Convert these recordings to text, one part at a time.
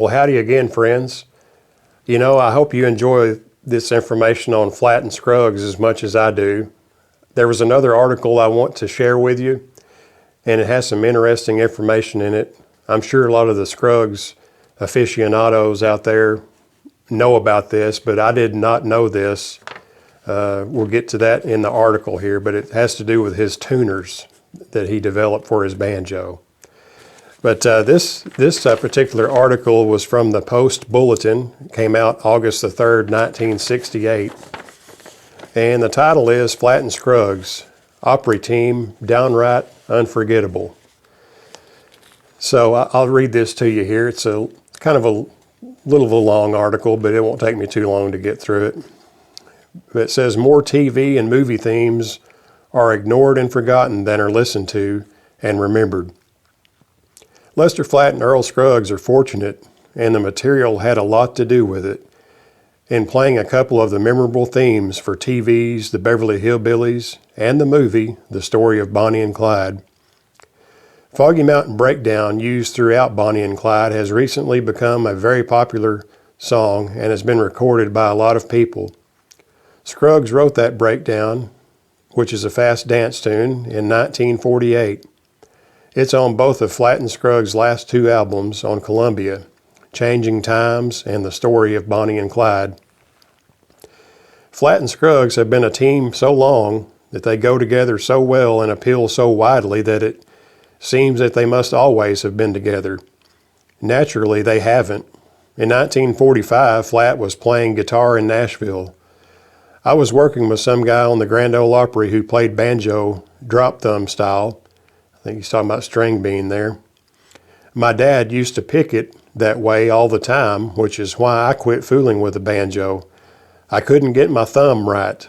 Well, howdy again, friends. I hope you enjoy this information on Flatt and Scruggs as much as I do. There was another article I want to share with you, and it has some interesting information in it. I'm sure a lot of the Scruggs aficionados out there know about this, but I did not know this. We'll get to that in the article here, but it has to do with his tuners that he developed for his banjo. But this particular article was from the Post Bulletin. It came out August the 3rd, 1968. And the title is Flatt and Scruggs, Opry Team Downright Unforgettable. So I'll read this to you here. It's a kind of a little of a long article, but it won't take me too long to get through it. But it says, more TV and movie themes are ignored and forgotten than are listened to and remembered. Lester Flatt and Earl Scruggs are fortunate, and the material had a lot to do with it, in playing a couple of the memorable themes for TV's The Beverly Hillbillies and the movie The Story of Bonnie and Clyde. Foggy Mountain Breakdown, used throughout Bonnie and Clyde, has recently become a very popular song and has been recorded by a lot of people. Scruggs wrote that breakdown, which is a fast dance tune, in 1948. It's on both of Flatt and Scruggs' last two albums on Columbia, Changing Times and The Story of Bonnie and Clyde. Flatt and Scruggs have been a team so long that they go together so well and appeal so widely that it seems that they must always have been together. Naturally, they haven't. In 1945, Flatt was playing guitar in Nashville. I was working with some guy on the Grand Ole Opry who played banjo drop thumb style. I think he's talking about string bean there. My dad used to pick it that way all the time, which is why I quit fooling with the banjo. I couldn't get my thumb right.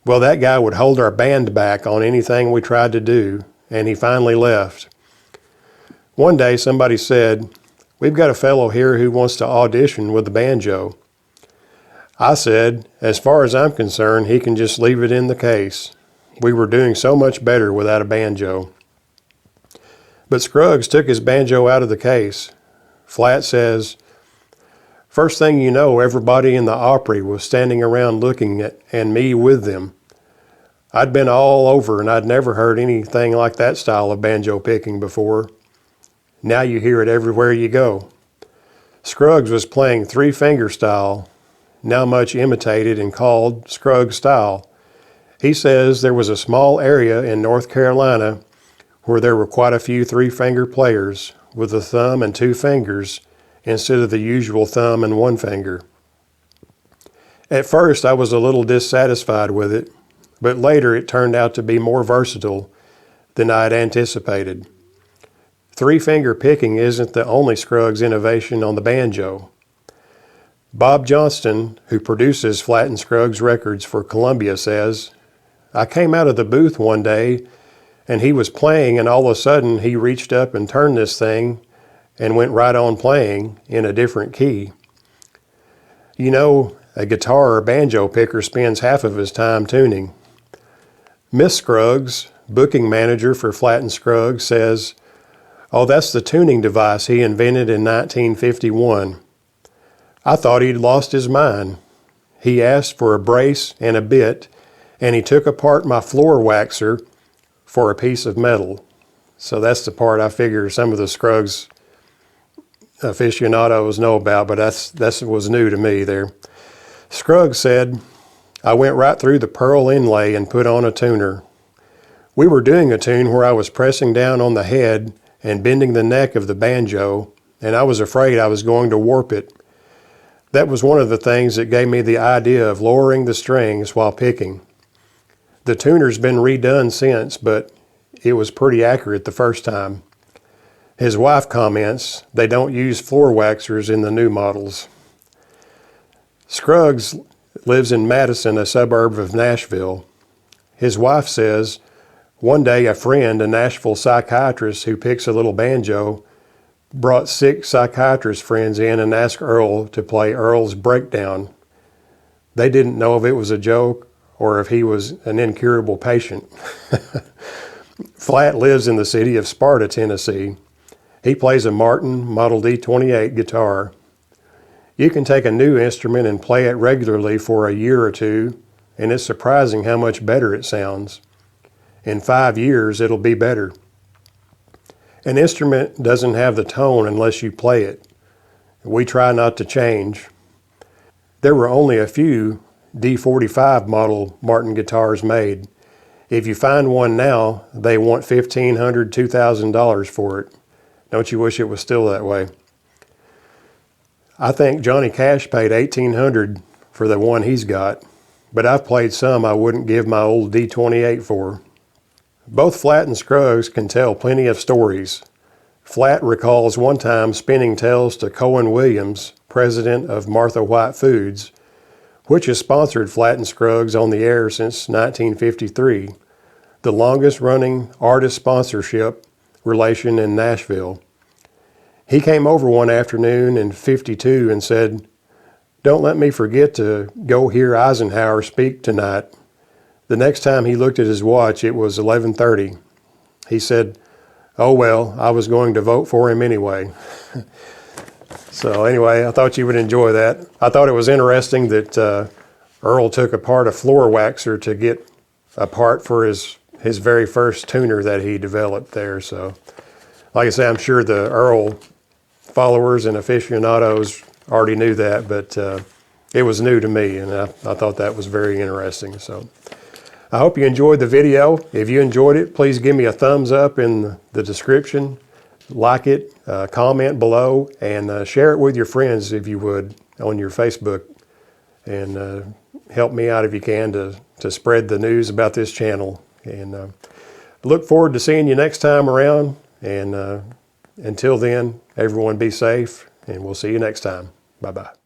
Well, that guy would hold our band back on anything we tried to do, and he finally left. One day somebody said, "We've got a fellow here who wants to audition with the banjo." I said, "As far as I'm concerned, he can just leave it in the case. We were doing so much better without a banjo." But Scruggs took his banjo out of the case. Flatt says, "First thing you know, everybody in the Opry was standing around looking at, and me with them. I'd been all over and I'd never heard anything like that style of banjo picking before. Now you hear it everywhere you go." Scruggs was playing three-finger style, now much imitated and called Scruggs style. He says there was a small area in North Carolina where there were quite a few three-finger players with a thumb and two fingers instead of the usual thumb and one finger. At first I was a little dissatisfied with it, but later it turned out to be more versatile than I had anticipated. Three-finger picking isn't the only Scruggs innovation on the banjo. Bob Johnston, who produces Flatt and Scruggs records for Columbia, says, "I came out of the booth one day and he was playing, and all of a sudden he reached up and turned this thing and went right on playing in a different key. You know, a guitar or banjo picker spends half of his time tuning." Miss Scruggs, booking manager for Flatt and Scruggs, says, "Oh, that's the tuning device he invented in 1951. I thought he'd lost his mind. He asked for a brace and a bit, and he took apart my floor waxer for a piece of metal." So that's the part I figure some of the Scruggs aficionados know about, but that was new to me there. Scruggs said, "I went right through the pearl inlay and put on a tuner. We were doing a tune where I was pressing down on the head and bending the neck of the banjo, and I was afraid I was going to warp it. That was one of the things that gave me the idea of lowering the strings while picking. The tuner's been redone since, but it was pretty accurate the first time." His wife comments, "They don't use floor waxers in the new models." Scruggs lives in Madison, a suburb of Nashville. His wife says, "One day a friend, a Nashville psychiatrist who picks a little banjo, brought 6 psychiatrist friends in and asked Earl to play Earl's breakdown. They didn't know if it was a joke or if he was an incurable patient." Flatt lives in the city of Sparta, Tennessee. He plays a Martin Model D28 guitar. You can take a new instrument and play it regularly for a year or two, and it's surprising how much better it sounds. In 5 years, it'll be better. An instrument doesn't have the tone unless you play it. We try not to change. There were only a few D45 model Martin guitars made. If you find one now, they want $1,500, $2,000 for it. Don't you wish it was still that way? I think Johnny Cash paid $1,800 for the one he's got, but I've played some I wouldn't give my old D28 for. Both Flatt and Scruggs can tell plenty of stories. Flatt recalls one time spinning tales to Cohen Williams, president of Martha White Foods, which has sponsored Flatt and Scruggs on the air since 1953, the longest running artist sponsorship relation in Nashville. He came over one afternoon in '52 and said, "Don't let me forget to go hear Eisenhower speak tonight." The next time he looked at his watch, it was 11:30. He said, "Oh well, I was going to vote for him anyway." So anyway, I thought you would enjoy that. I thought it was interesting that Earl took apart a floor waxer to get a part for his very first tuner that he developed there. So like I say, I'm sure the Earl followers and aficionados already knew that, but it was new to me, and I thought that was very interesting. So I hope you enjoyed the video. If you enjoyed it, please give me a thumbs up in the description, like it, comment below, and share it with your friends if you would on your Facebook, and help me out if you can to spread the news about this channel. And look forward to seeing you next time around, and until then, everyone be safe, and we'll see you next time. Bye-bye.